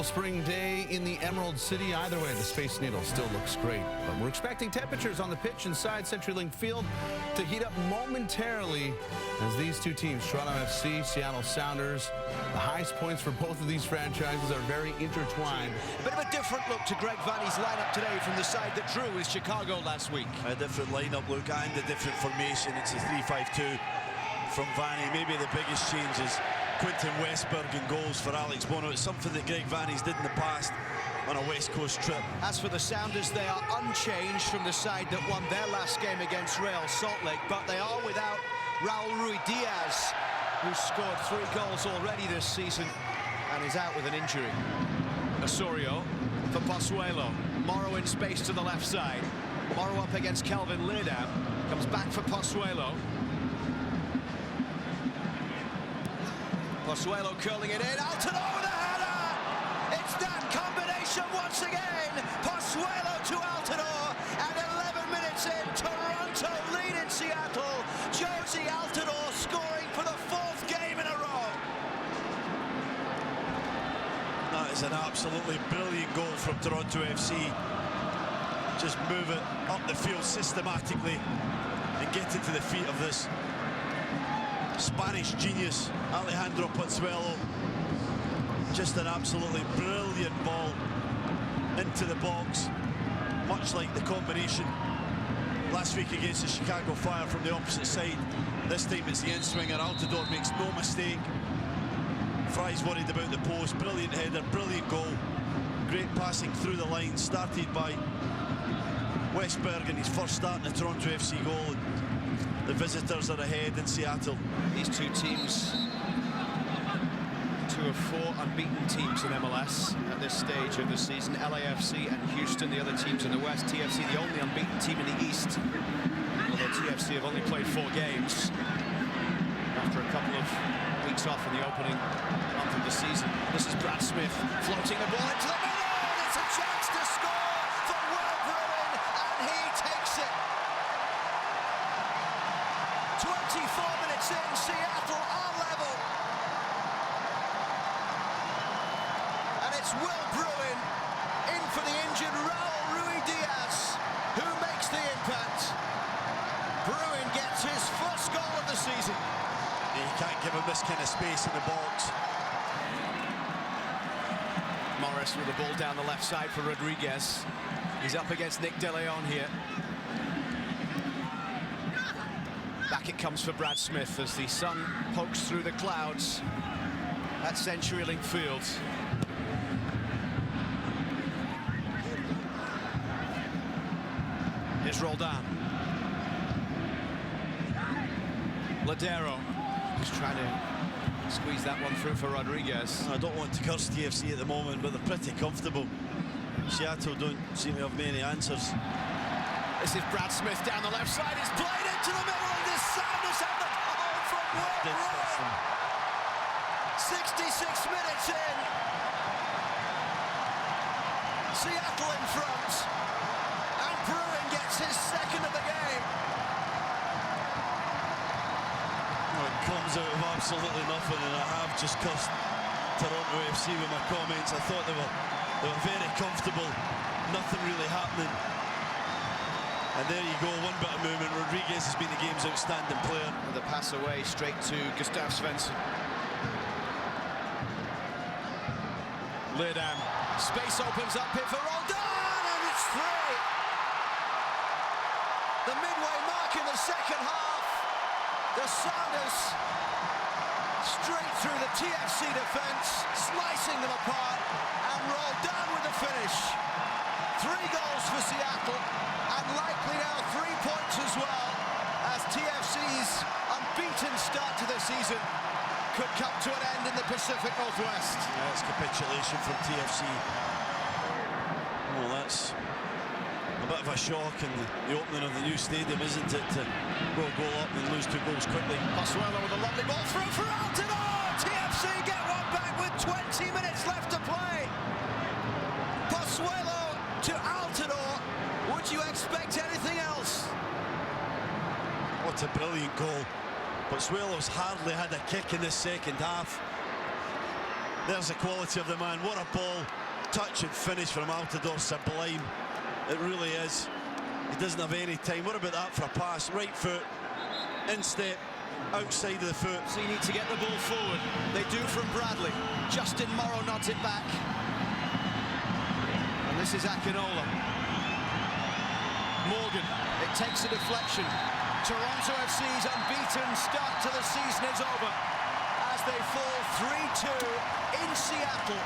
spring day in the Emerald City. Either way, the Space Needle still looks great. But we're expecting temperatures on the pitch inside CenturyLink Field to heat up momentarily as these two teams, Toronto FC, Seattle Sounders, the highest points for both of these franchises are very intertwined. A bit of a different look to Greg Vanney's lineup today from the side that drew with Chicago last week. A different lineup look and a different formation. It's a 3-5-2 from Vanney. Maybe the biggest change is Quentin Westberg and goals for Alex Bono. It's something that Greg Vanney's did in the past on a West Coast trip. As for the Sounders, they are unchanged from the side that won their last game against Real Salt Lake, but they are without Raul Ruiz-Diaz, who scored 3 goals already this season and is out with an injury. Osorio for Pozuelo. Morrow in space to the left side. Morrow up against Kelvin Leerdam. Comes back for Pozuelo. Pozuelo curling it in. Altidore with a header! It's that combination once again. Pozuelo to Altidore. And 11 minutes in, Toronto lead in Seattle. Jozy Altidore scoring for the 4th game in a row. That is an absolutely brilliant goal from Toronto FC. Just move it up the field systematically and get it to the feet of this Spanish genius, Alejandro Pozuelo. Just an absolutely brilliant ball into the box, much like the combination last week against the Chicago Fire from the opposite side. This time it's the in-swinger. Altidore makes no mistake. Fry's worried about the post. Brilliant header, brilliant goal. Great passing through the line, started by Westberg in his first start in the Toronto FC goal. The visitors are ahead in Seattle. These two teams, 2 of 4 unbeaten teams in MLS at this stage of the season. LAFC and Houston, the other teams in the West. TFC, the only unbeaten team in the East. Although TFC have only played 4 games after a couple of weeks off in the opening month of the season. This is Brad Smith floating the ball into the middle. And it's a chance to score for Will Bruin, and he takes it. 24 minutes in, Seattle are level. And it's Will Bruin in for the injured Raul Ruiz-Diaz, who makes the impact. Bruin gets his first goal of the season. You can't give him this kind of space in the box. Morris with the ball down the left side for Rodriguez. He's up against Nick De Leon here. Back it comes for Brad Smith as the sun pokes through the clouds at CenturyLink Field. Here's Roldan. Ladero, who's trying to squeeze that one through for Rodriguez. I don't want to curse TFC at the moment, but they're pretty comfortable. Seattle don't seem to have many answers. This is Brad Smith down the left side. It's played into the middle, and the Sounders have the goal from Will Bruin. 66 minutes in. Seattle in front, and Bruin gets his 2nd of the game. Well, it comes out of absolutely nothing, and I have just cursed Toronto FC with my comments. I thought they were very comfortable, nothing really happening. And there you go, one bit of movement. Rodriguez has been the game's outstanding player. With a pass away straight to Gustav Svensson. Leerdam. Space opens up here for Roldan, and it's 3. The midway mark in the 2nd half. The Sounders straight through the TFC defense, slicing them apart, and Roldan with the finish. 3 goals for Seattle, and likely now 3 points as well, as TFC's unbeaten start to the season could come to an end in the Pacific Northwest. Yeah, it's capitulation from TFC. Well, that's a bit of a shock in the opening of the new stadium, isn't it, to go goal up and lose 2 goals quickly. Pozuelo with a lovely ball through for Altidore. TFC get one back with 20 minutes left to play. Pozuelo to Altidore. Would you expect anything else? What a brilliant goal. Pozuelo's hardly had a kick in this 2nd half. There's the quality of the man. What a ball. Touch and finish from Altidore, sublime. It really is. He doesn't have any time. What about that for a pass? Right foot, instep, outside of the foot. So you need to get the ball forward. They do from Bradley. Justin Morrow nods it back. And this is Akinola. Morgan, it takes a deflection. Toronto FC's unbeaten start to the season is over as they fall 3-2 in Seattle.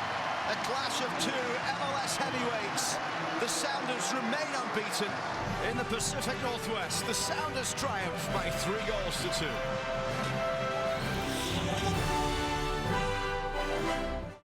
A clash of two MLS heavyweights. The Sounders remain unbeaten in the Pacific Northwest. The Sounders triumph by 3-2.